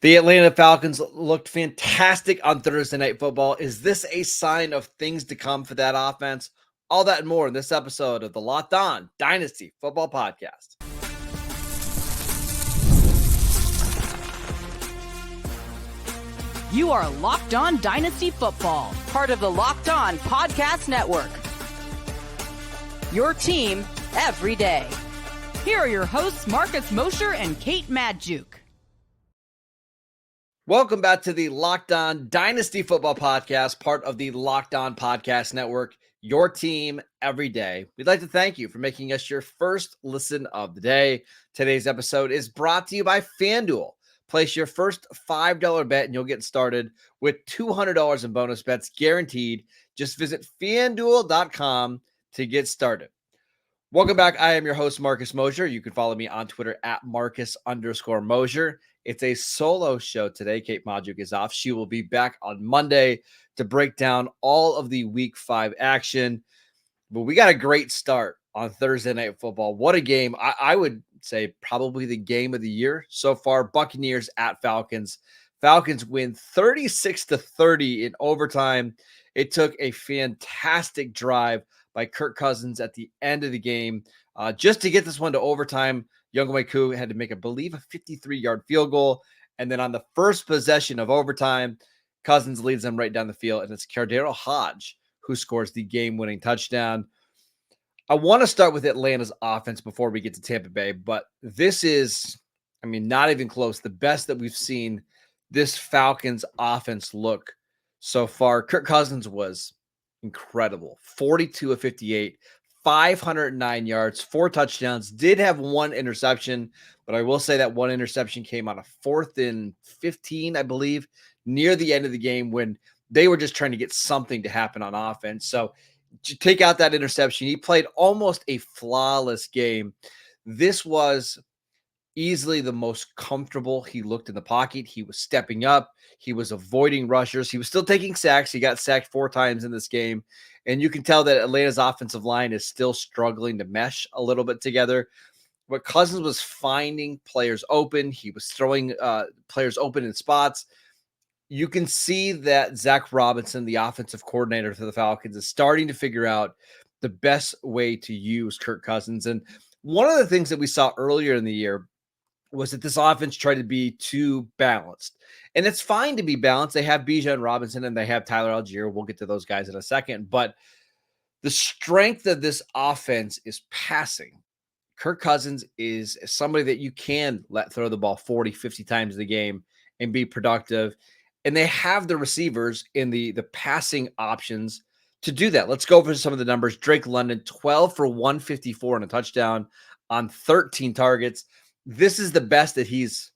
The Atlanta Falcons looked fantastic on Thursday Night Football. Is this a sign of things to come for that offense? All that and more in this episode of the Locked On Dynasty Football Podcast. You are Locked On Dynasty Football, part of the Locked On Podcast Network. Your team every day. Here are your hosts, Marcus Mosher and Kate Madjuk. Welcome back to the Locked On Dynasty Football Podcast, part of the Locked On Podcast Network, your team every day. We'd like to thank you for making us your first listen of the day. Today's episode is brought to you by FanDuel. Place your first $5 bet and you'll get started with $200 in bonus bets guaranteed. Just visit FanDuel.com to get started. Welcome back. I am your host, Marcus Mosher. You can follow me on Twitter at Marcus_Mosher. It's a solo show today. Kate Madjuk is off. She will be back on Monday to break down all of the Week 5 action. But we got a great start on Thursday Night Football. What a game. I would say probably the game of the year so far. Buccaneers at Falcons. Falcons win 36-30 in overtime. It took a fantastic drive by Kirk Cousins at the end of the game just to get this one to overtime. Younghoe had to make, I believe, a 53-yard field goal. And then on the first possession of overtime, Cousins leads them right down the field. And it's Cardero Hodge who scores the game-winning touchdown. I want to start with Atlanta's offense before we get to Tampa Bay. But this is, not even close, the best that we've seen this Falcons offense look so far. Kirk Cousins was incredible. 42 of 58. 509 yards, 4 touchdowns, did have 1 interception, but I will say that 1 interception came on a 4th and 15, I believe, near the end of the game when they were just trying to get something to happen on offense. So to take out that interception, he played almost a flawless game. This was easily the most comfortable he looked in the pocket. He was stepping up. He was avoiding rushers. He was still taking sacks. He got sacked 4 times in this game. And you can tell that Atlanta's offensive line is still struggling to mesh a little bit together. But Cousins was finding players open. He was throwing players open in spots. You can see that Zach Robinson, the offensive coordinator for the Falcons, is starting to figure out the best way to use Kirk Cousins. And one of the things that we saw earlier in the year was that this offense tried to be too balanced. And it's fine to be balanced. They have Bijan Robinson and they have Tyler Algier. We'll get to those guys in a second. But the strength of this offense is passing. Kirk Cousins is somebody that you can let throw the ball 40, 50 times a game and be productive. And they have the receivers in the passing options to do that. Let's go over some of the numbers. Drake London, 12 for 154 and a touchdown on 13 targets. This is the best that he's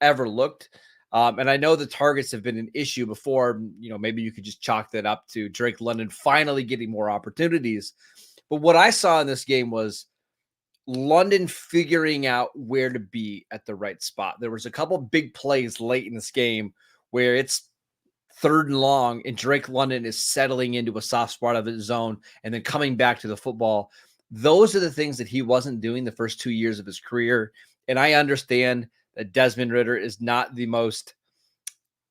ever looked. And I know the targets have been an issue before. Maybe you could just chalk that up to Drake London finally getting more opportunities. But what I saw in this game was London figuring out where to be at the right spot. There was a couple big plays late in this game where it's 3rd and long and Drake London is settling into a soft spot of his zone and then coming back to the football. Those are the things that he wasn't doing the first 2 years of his career. And I understand that Desmond Ridder is not the most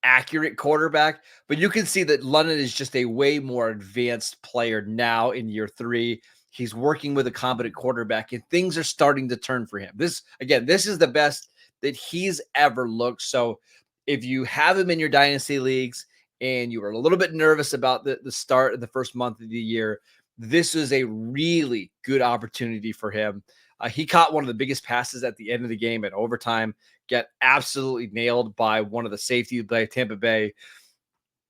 accurate quarterback, but you can see that London is just a way more advanced player now in year 3. He's working with a competent quarterback and things are starting to turn for him. This is the best that he's ever looked. So if you have him in your dynasty leagues and you were a little bit nervous about the start of the first month of the year, this is a really good opportunity for him. He caught one of the biggest passes at the end of the game at overtime, got absolutely nailed by one of the safeties by Tampa Bay.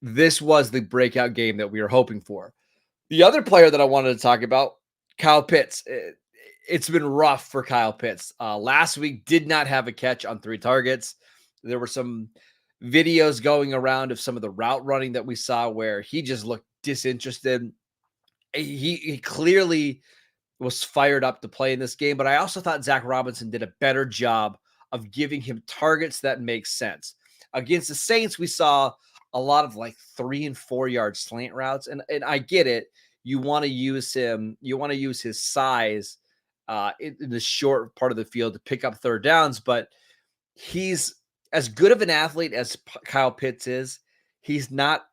This was the breakout game that we were hoping for. The other player that I wanted to talk about, Kyle Pitts. It's been rough for Kyle Pitts. Last week did not have a catch on 3 targets. There were some videos going around of some of the route running that we saw where he just looked disinterested. He clearly was fired up to play in this game, but I also thought Zach Robinson did a better job of giving him targets that make sense. Against the Saints, we saw a lot of 3 and 4 yard slant routes, and I get it. You want to use him. You want to use his size in the short part of the field to pick up 3rd downs, but he's as good of an athlete as Kyle Pitts is, he's not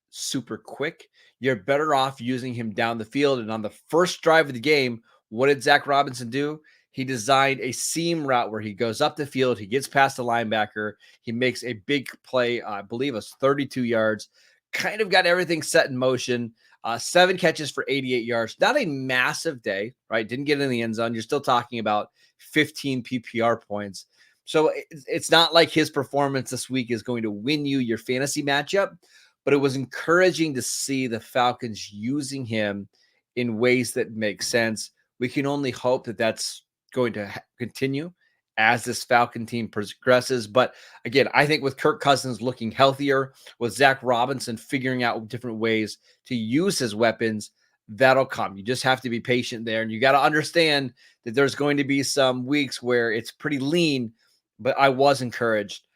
super quick. You're better off using him down the field. And on the first drive of the game, what did Zach Robinson do? He designed a seam route where he goes up the field, he gets past the linebacker, he makes a big play, I believe it was 32 yards, kind of got everything set in motion. 7 catches for 88 yards. Not a massive day, right? Didn't get in the end zone. You're still talking about 15 PPR points. So it's not like his performance this week is going to win you your fantasy matchup, but it was encouraging to see the Falcons using him in ways that make sense. We can only hope that that's going to continue as this Falcon team progresses. But again, I think with Kirk Cousins looking healthier, with Zach Robinson figuring out different ways to use his weapons, that'll come. You just have to be patient there. And you got to understand that there's going to be some weeks where it's pretty lean, but I was encouraged.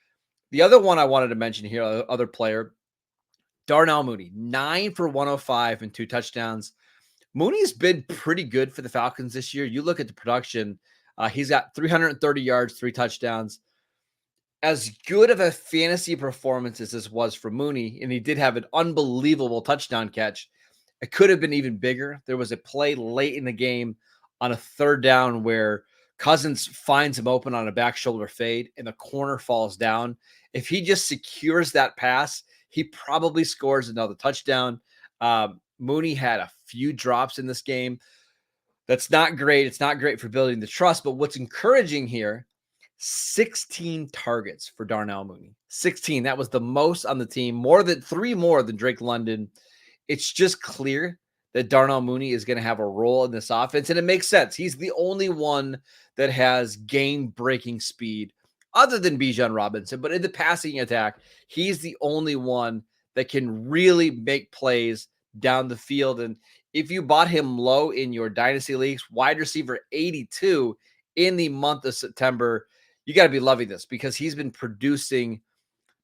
The other one I wanted to mention here, other player, Darnell Mooney, 9 for 105 and 2 touchdowns. Mooney's been pretty good for the Falcons this year. You look at the production, he's got 330 yards, 3 touchdowns. As good of a fantasy performance as this was for Mooney, and he did have an unbelievable touchdown catch, it could have been even bigger. There was a play late in the game on a 3rd down where Cousins finds him open on a back shoulder fade, and the corner falls down. If he just secures that pass, he probably scores another touchdown. Mooney had a few drops in this game. That's not great. It's not great for building the trust, but what's encouraging here, 16 targets for Darnell Mooney. 16. That was the most on the team, 3 more than Drake London. It's just clear that Darnell Mooney is going to have a role in this offense, and it makes sense. He's the only one that has game-breaking speed other than Bijan Robinson, but in the passing attack, he's the only one that can really make plays down the field. And if you bought him low in your dynasty leagues, wide receiver 82 in the month of September, you got to be loving this because he's been producing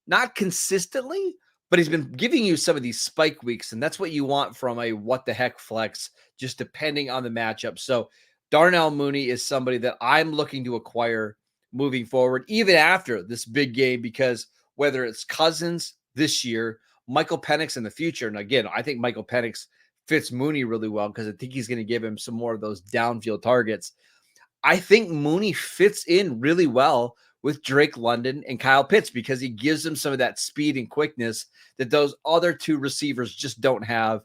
not consistently, but he's been giving you some of these spike weeks. And that's what you want from a what the heck flex, just depending on the matchup. So Darnell Mooney is somebody that I'm looking to acquire moving forward, even after this big game, because whether it's Cousins this year, Michael Penix in the future. And again, I think Michael Penix fits Mooney really well because I think he's going to give him some more of those downfield targets. I think Mooney fits in really well with Drake London and Kyle Pitts because he gives them some of that speed and quickness that those other 2 receivers just don't have.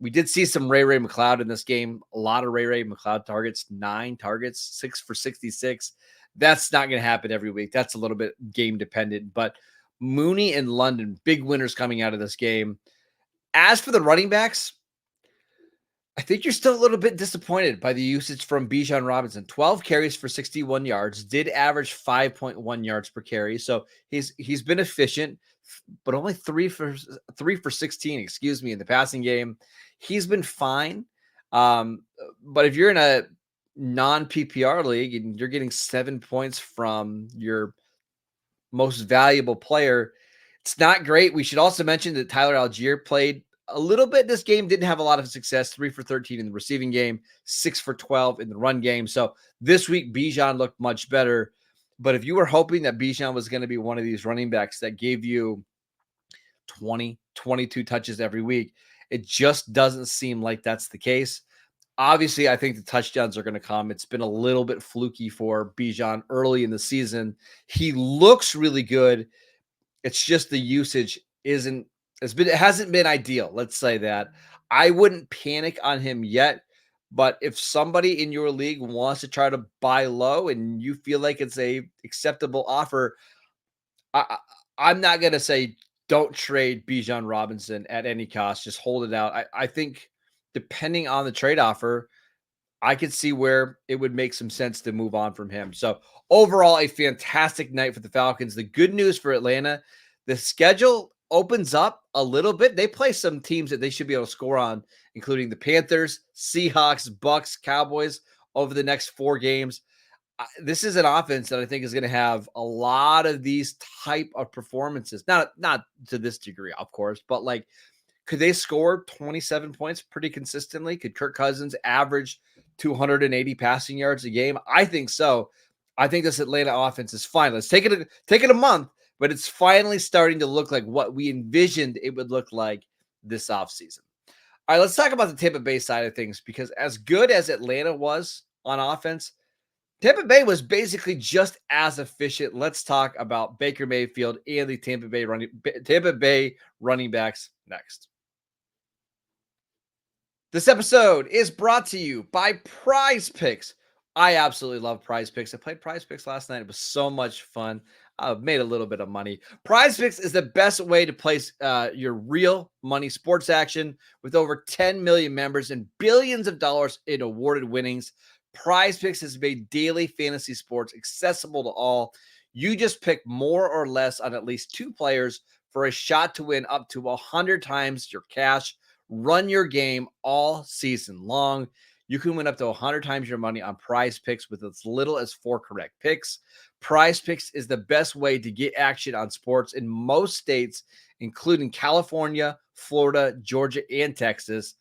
We did see some Ray McCloud in this game. A lot of Ray McCloud targets, 9 targets, 6 for 66. That's not going to happen every week. That's a little bit game dependent, but Mooney and London, big winners coming out of this game. As for the running backs, I think you're still a little bit disappointed by the usage from Bijan Robinson. 12 carries for 61 yards, did average 5.1 yards per carry. So he's been efficient, but only 3 for 16, in the passing game. He's been fine. But if you're in a non-PPR league and you're getting 7 points from your most valuable player, it's not great. We should also mention that Tyler Algier played a little bit this game, didn't have a lot of success. 3 for 13 in the receiving game, 6 for 12 in the run game. So this week, Bijan looked much better. But if you were hoping that Bijan was going to be one of these running backs that gave you 20, 22 touches every week, it just doesn't seem like that's the case. Obviously, I think the touchdowns are going to come. It's been a little bit fluky for Bijan early in the season. He looks really good. It's just the usage it hasn't been ideal. Let's say that. I wouldn't panic on him yet, but if somebody in your league wants to try to buy low and you feel like it's a acceptable offer, I'm not going to say don't trade Bijan Robinson at any cost. Just hold it out. I think depending on the trade offer, I could see where it would make some sense to move on from him. So overall, a fantastic night for the Falcons. The good news for Atlanta, the schedule opens up a little bit. They play some teams that they should be able to score on, including the Panthers, Seahawks, Bucks, Cowboys over the next 4 games. This is an offense that I think is going to have a lot of these type of performances. Not to this degree, of course, but like, could they score 27 points pretty consistently? Could Kirk Cousins average 280 passing yards a game? I think so. I think this Atlanta offense is fine. Let's take it a month. but it's finally starting to look like what we envisioned it would look like this offseason. All right, let's talk about the Tampa Bay side of things, because as good as Atlanta was on offense, Tampa Bay was basically just as efficient. Let's talk about Baker Mayfield and the Tampa Bay running backs next. This episode is brought to you by PrizePicks. I absolutely love PrizePicks. I played PrizePicks last night. It was so much fun. I made a little bit of money. PrizePicks is the best way to place your real money sports action with over 10 million members and billions of dollars in awarded winnings. PrizePicks has made daily fantasy sports accessible to all. You just pick more or less on at least two players for a shot to win up to 100 times your cash. Run your game all season long. You can win up to 100 times your money on PrizePicks with as little as 4 correct picks. PrizePicks is the best way to get action on sports in most states, including California, Florida, Georgia, and Texas.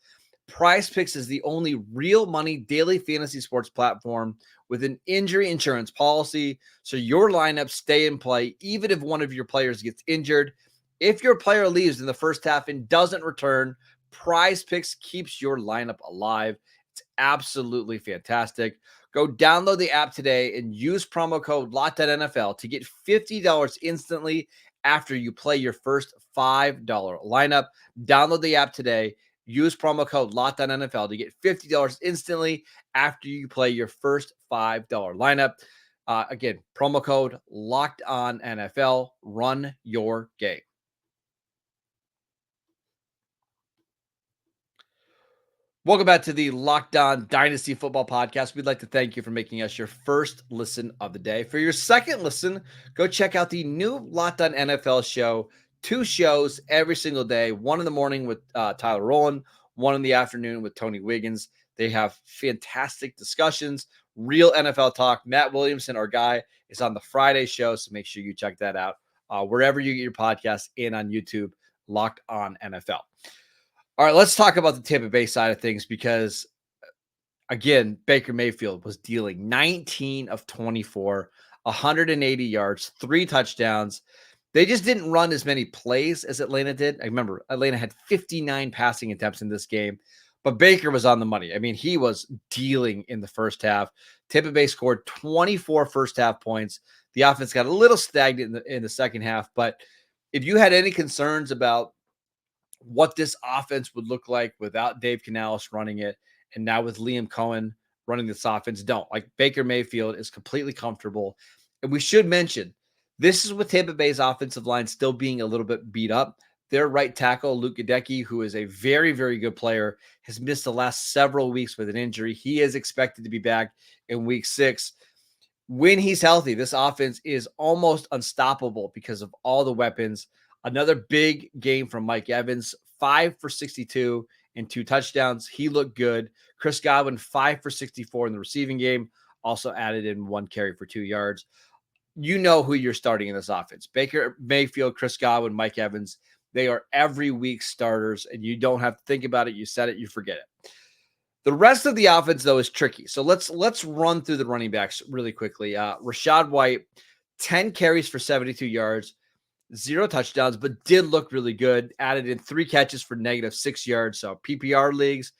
PrizePicks is the only real money daily fantasy sports platform with an injury insurance policy, so your lineups stay in play even if one of your players gets injured. If your player leaves in the first half and doesn't return, PrizePicks keeps your lineup alive. It's absolutely fantastic. Go download the app today and use promo code LOCKEDONNFL to get $50 instantly after you play your first $5 lineup. Download the app today. Use promo code LOCKEDONNFL to get $50 instantly after you play your first $5 lineup. Again, promo code LOCKEDONNFL. Run your game. Welcome back to the Locked On Dynasty Football Podcast. We'd like to thank you for making us your first listen of the day. For your second listen, go check out the new Locked On NFL show. 2 shows every single day, one in the morning with Tyler Rowland, one in the afternoon with Tony Wiggins. They have fantastic discussions, real NFL talk. Matt Williamson, our guy, is on the Friday show, so make sure you check that out wherever you get your podcasts and on YouTube, Locked On NFL. All right, let's talk about the Tampa Bay side of things because, again, Baker Mayfield was dealing 19 of 24, 180 yards, 3 touchdowns. They just didn't run as many plays as Atlanta did. I remember Atlanta had 59 passing attempts in this game, but Baker was on the money. I mean, he was dealing in the first half. Tampa Bay scored 24 first-half points. The offense got a little stagnant in the second half, but if you had any concerns about what this offense would look like without Dave Canales running it, and now with Liam Cohen running this offense, don't. Like, Baker Mayfield is completely comfortable. And we should mention, this is with Tampa Bay's offensive line still being a little bit beat up. Their right tackle, Luke Gadecki, who is a very, very good player, has missed the last several weeks with an injury. He is expected to be back in week 6. When he's healthy, this offense is almost unstoppable because of all the weapons. Another big game from Mike Evans, 5 for 62 and 2 touchdowns. He looked good. Chris Godwin, 5 for 64 in the receiving game, also added in 1 carry for 2 yards. You know who you're starting in this offense. Baker Mayfield, Chris Godwin, Mike Evans. They are every week starters, and you don't have to think about it. You said it, you forget it. The rest of the offense, though, is tricky. So let's run through the running backs really quickly. Rachaad White, 10 carries for 72 yards. 0 touchdowns, but did look really good. Added in 3 catches for -6 yards. So PPR leagues,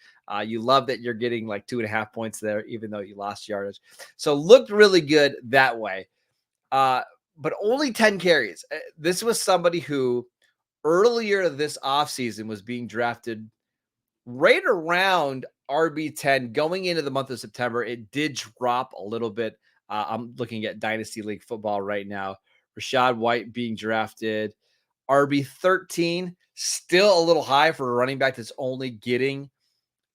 you love that you're getting like 2.5 points there, even though you lost yardage. So looked really good that way. But only 10 carries. This was somebody who earlier this offseason was being drafted right around RB10 going into the month of September. It did drop a little bit. I'm looking at Dynasty League football right now. Rachaad White being drafted RB13, still a little high for a running back that's only getting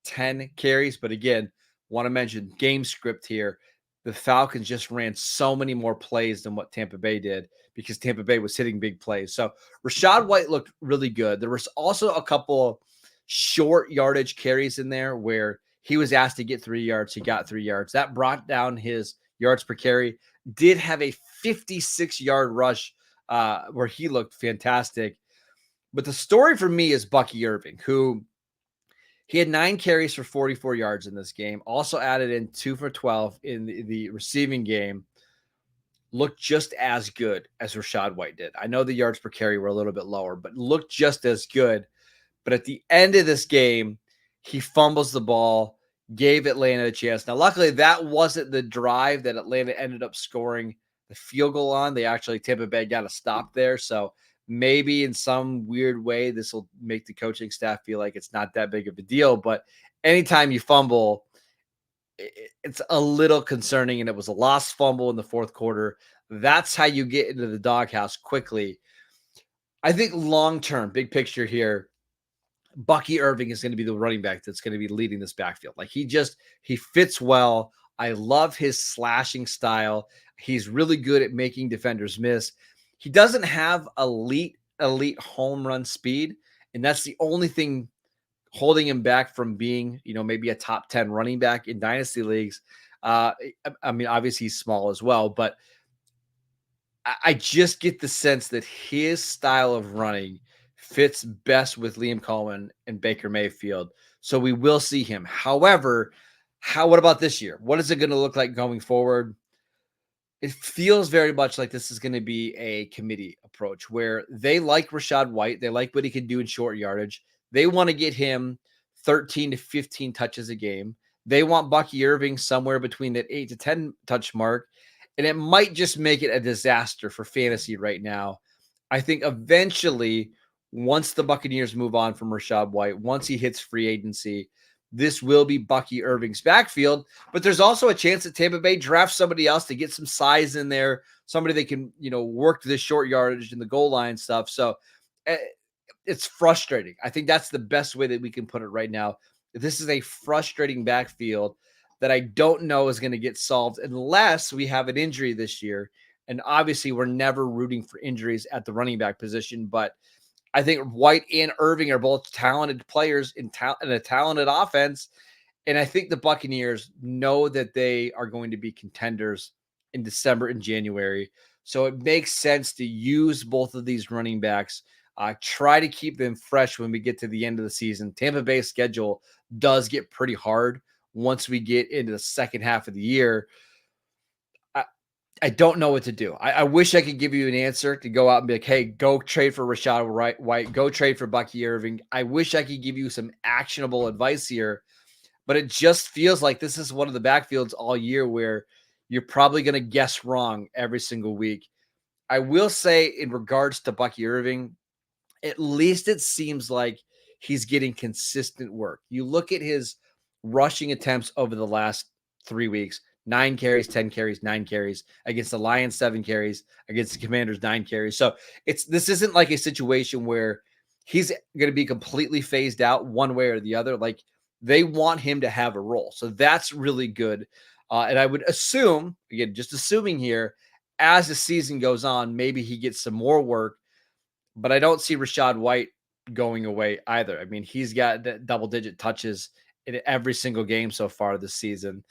10 carries. But again, want to mention game script here. The Falcons just ran so many more plays than what Tampa Bay did because Tampa Bay was hitting big plays. So Rachaad White looked really good. There was also a couple short yardage carries in there where he was asked to get 3 yards. He got 3 yards. That brought down his yards per carry. Did have a 56-yard rush where he looked fantastic. But the story for me is Bucky Irving, who he had 9 carries for 44 yards in this game. Also added in 2 for 12 in the receiving game. looked just as good as Rachaad White did. I know the yards per carry were a little bit lower, but looked just as good. But at the end of this game, he fumbles the ball, gave Atlanta a chance. Now, luckily, that wasn't the drive that Atlanta ended up scoring the field goal on. They actually, Tampa Bay got a stop there. So maybe in some weird way, this will make the coaching staff feel like it's not that big of a deal. But anytime you fumble, it's a little concerning, and it was a lost fumble in the fourth quarter. That's how you get into the doghouse quickly. I think long-term, big picture here, Bucky Irving is going to be the running back that's going to be leading this backfield. Like he fits well. I love his slashing style. He's really good at making defenders miss. He doesn't have elite home run speed, and that's the only thing holding him back from being, maybe a top 10 running back in dynasty leagues. I mean, obviously he's small as well, but I just get the sense that his style of running fits best with Liam Cohen and Baker Mayfield. So we will see him. However, what about this year? What is it going to look like going forward? It feels very much like this is going to be a committee approach where they like Rachaad White. They like what he can do in short yardage. They want to get him 13 to 15 touches a game. They want Bucky Irving somewhere between that 8 to 10 touch mark. And it might just make it a disaster for fantasy right now. I think eventually, once the Buccaneers move on from Rachaad White, once he hits free agency, this will be Bucky Irving's backfield. But there's also a chance that Tampa Bay drafts somebody else to get some size in there, somebody that can, work the short yardage and the goal line stuff. So it's frustrating. I think that's the best way that we can put it right now. This is a frustrating backfield that I don't know is going to get solved unless we have an injury this year. And obviously, we're never rooting for injuries at the running back position. But I think White and Irving are both talented players in a talented offense. And I think the Buccaneers know that they are going to be contenders in December and January. So it makes sense to use both of these running backs. Try to keep them fresh when we get to the end of the season. Tampa Bay's schedule does get pretty hard once we get into the second half of the year. I don't know what to do. I wish I could give you an answer to go out and be like, hey, go trade for Rachaad White, go trade for Bucky Irving. I wish I could give you some actionable advice here, but it just feels like this is one of the backfields all year where you're probably going to guess wrong every single week. I will say in regards to Bucky Irving, at least it seems like he's getting consistent work. You look at his rushing attempts over the last 3 weeks, 9 carries, 10 carries, 9 carries. Against the Lions, 7 carries. Against the Commanders, 9 carries. So this isn't like a situation where he's going to be completely phased out one way or the other. Like, they want him to have a role. So that's really good. And I would assume, again, just assuming here, as the season goes on, maybe he gets some more work. But I don't see Rachaad White going away either. I mean, he's got double-digit touches in every single game so far this season.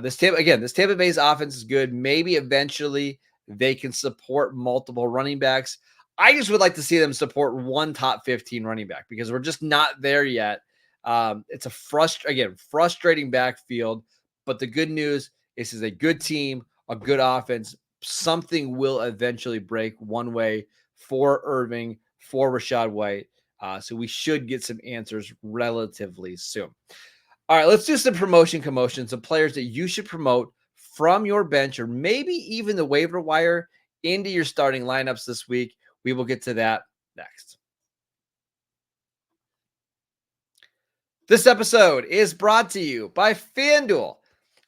This Tampa Bay's offense is good. Maybe eventually they can support multiple running backs. I just would like to see them support one top 15 running back because we're just not there yet. It's a frustrating backfield. But the good news is, this is a good team, a good offense. Something will eventually break one way for Irving, for Rachaad White. So we should get some answers relatively soon. All right, let's do some commotion, some players that you should promote from your bench or maybe even the waiver wire into your starting lineups this week. We will get to that next. This episode is brought to you by FanDuel.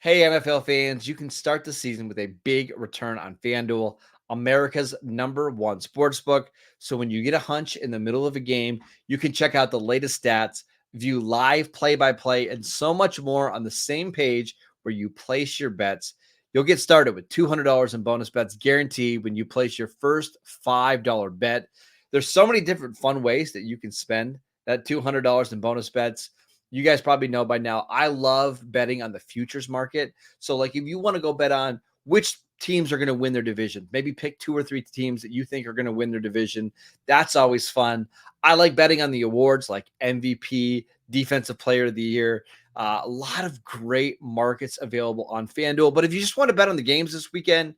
Hey, NFL fans, you can start the season with a big return on FanDuel, America's #1 sportsbook. So when you get a hunch in the middle of a game, you can check out the latest stats, view live play-by-play, and so much more on the same page where you place your bets. You'll get started with $200 in bonus bets guaranteed when you place your first $5 bet. There's so many different fun ways that you can spend that $200 in bonus bets. You guys probably know by now, I love betting on the futures market. So like if you want to go bet on which teams are going to win their division, maybe pick 2 or 3 teams that you think are going to win their division. That's always fun. I like betting on the awards like MVP, Defensive Player of the Year. A lot of great markets available on FanDuel. But if you just want to bet on the games this weekend,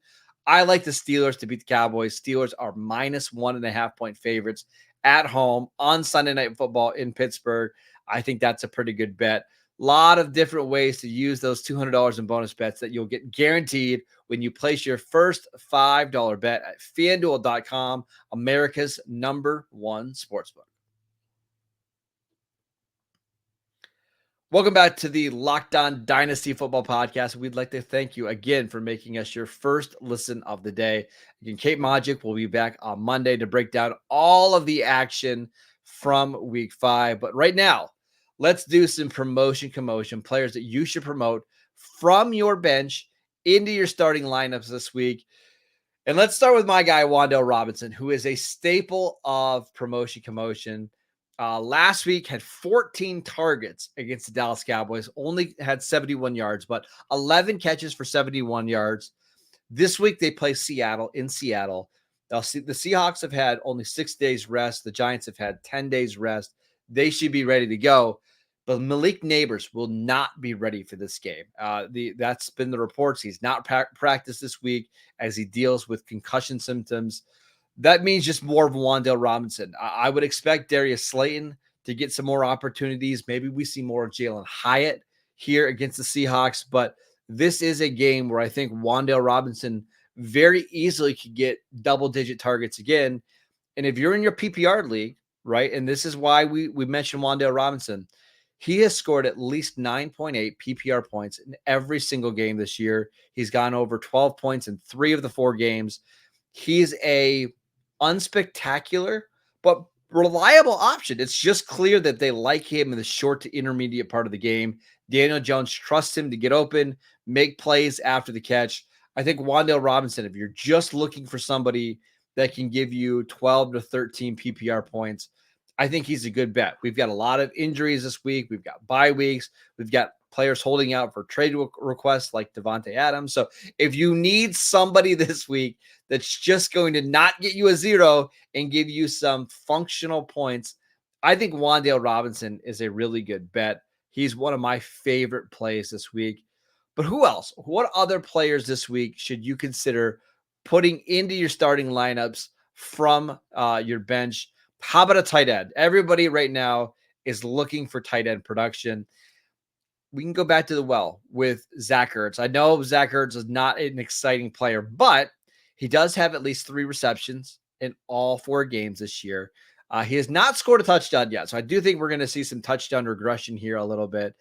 I like the Steelers to beat the Cowboys. Steelers are -1.5-point favorites at home on Sunday Night Football in Pittsburgh. I think that's a pretty good bet. A lot of different ways to use those $200 in bonus bets that you'll get guaranteed when you place your first $5 bet at FanDuel.com, America's #1 sportsbook. Welcome back to the Locked On Dynasty Football Podcast. We'd like to thank you again for making us your first listen of the day. Again, Kate Magic will be back on Monday to break down all of the action from week 5. But right now, let's do some commotion, players that you should promote from your bench into your starting lineups this week. And let's start with my guy, Wan'Dale Robinson, who is a staple of commotion. Last week had 14 targets against the Dallas Cowboys, only had 71 yards, but 11 catches for 71 yards. This week they play Seattle in Seattle. The Seahawks have had only 6 days rest. The Giants have had 10 days rest. They should be ready to go. But Malik Neighbors will not be ready for this game. That's been the reports. He's not practiced this week as he deals with concussion symptoms. That means just more of Wan'Dale Robinson. I would expect Darius Slayton to get some more opportunities. Maybe we see more of Jalen Hyatt here against the Seahawks. But this is a game where I think Wan'Dale Robinson very easily could get double-digit targets again. And if you're in your PPR league, right, and this is why we mentioned Wan'Dale Robinson, he has scored at least 9.8 PPR points in every single game this year. He's gone over 12 points in 3 of the 4 games. He's a unspectacular but reliable option. It's just clear that they like him in the short to intermediate part of the game. Daniel Jones trusts him to get open, make plays after the catch. I think Wan'Dale Robinson, if you're just looking for somebody that can give you 12 to 13 PPR points, I think he's a good bet. We've got a lot of injuries this week. We've got bye weeks. We've got players holding out for trade requests like Devontae Adams. So if you need somebody this week that's just going to not get you a 0 and give you some functional points, I think Wan'Dale Robinson is a really good bet. He's one of my favorite plays this week. But who else? What other players this week should you consider putting into your starting lineups from your bench? How about a tight end? Everybody right now is looking for tight end production. We can go back to the well with Zach Ertz. I know Zach Ertz is not an exciting player, but he does have at least 3 receptions in all 4 games this year. He has not scored a touchdown yet, so I do think we're going to see some touchdown regression here a little bit.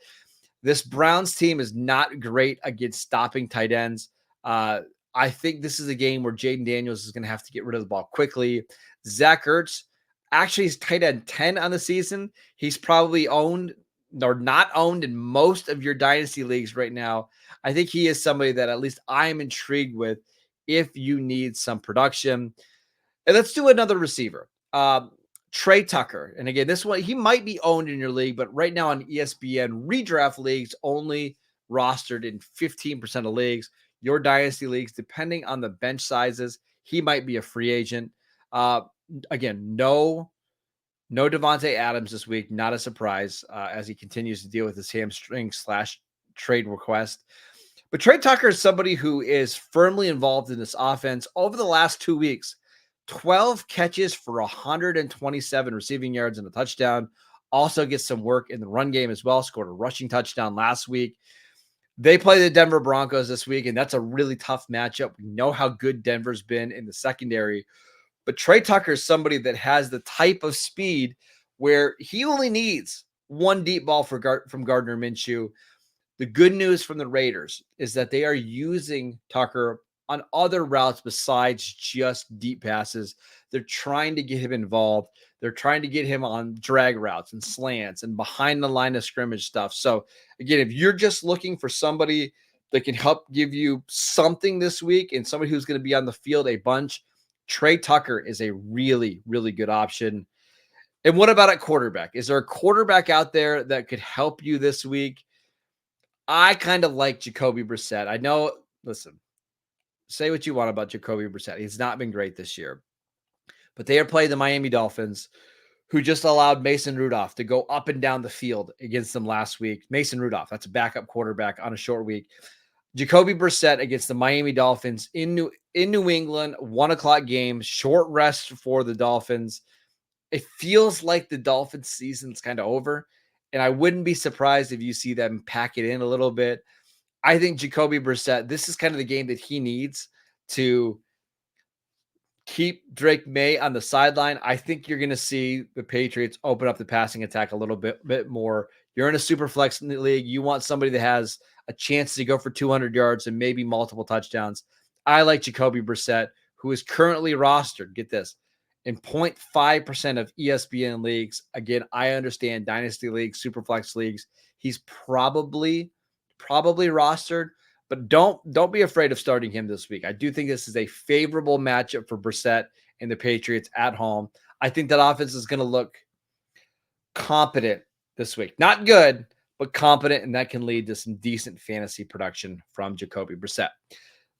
This Browns team is not great against stopping tight ends. I think this is a game where Jaden Daniels is going to have to get rid of the ball quickly. Zach Ertz, actually, he's tight end 10 on the season. He's probably owned or not owned in most of your dynasty leagues right now. I think he is somebody that at least I'm intrigued with if you need some production. And let's do another receiver. Trey Tucker. And again, this one, he might be owned in your league, but right now on ESPN redraft leagues, only rostered in 15% of leagues. Your dynasty leagues, depending on the bench sizes, he might be a free agent. Again, no Devontae Adams this week. Not a surprise as he continues to deal with his hamstring / trade request. But Trey Tucker is somebody who is firmly involved in this offense. Over the last 2 weeks, 12 catches for 127 receiving yards and a touchdown. Also gets some work in the run game as well. Scored a rushing touchdown last week. They play the Denver Broncos this week, and that's a really tough matchup. We know how good Denver's been in the secondary. But Trey Tucker is somebody that has the type of speed where he only needs 1 deep ball from Gardner Minshew. The good news from the Raiders is that they are using Tucker on other routes besides just deep passes. They're trying to get him involved. They're trying to get him on drag routes and slants and behind the line of scrimmage stuff. So again, if you're just looking for somebody that can help give you something this week and somebody who's going to be on the field a bunch, Trey Tucker is a really, really good option. And what about at quarterback? Is there a quarterback out there that could help you this week? I kind of like Jacoby Brissett. I know, listen, say what you want about Jacoby Brissett. He's not been great this year. But they are playing the Miami Dolphins, who just allowed Mason Rudolph to go up and down the field against them last week. Mason Rudolph, that's a backup quarterback on a short week. Jacoby Brissett against the Miami Dolphins in New England, 1:00 game, short rest for the Dolphins. It feels like the Dolphins season's kind of over, and I wouldn't be surprised if you see them pack it in a little bit. I think Jacoby Brissett, this is kind of the game that he needs to keep Drake May on the sideline. I think you're going to see the Patriots open up the passing attack a little bit more. You're in a super flex league. You want somebody that has a chance to go for 200 yards and maybe multiple touchdowns. I like Jacoby Brissett, who is currently rostered, get this, in 0.5% of ESPN leagues. Again, I understand dynasty leagues, super flex leagues. He's probably rostered, but don't be afraid of starting him this week. I do think this is a favorable matchup for Brissett and the Patriots at home. I think that offense is going to look competent this week. Not good, but competent, and that can lead to some decent fantasy production from Jacoby Brissett.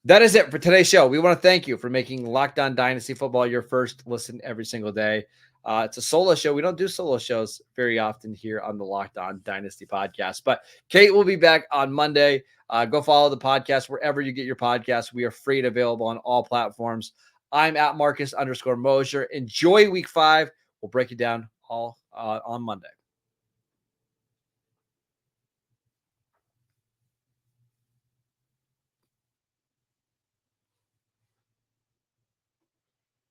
That is it for today's show. We want to thank you for making Locked On Dynasty Football your first listen every single day. It's a solo show. We don't do solo shows very often here on the Locked On Dynasty podcast, but Kate will be back on Monday. Go follow the podcast wherever you get your podcasts. We are free and available on all platforms. I'm at Marcus _Mosher. Enjoy week 5. We'll break it down all on Monday.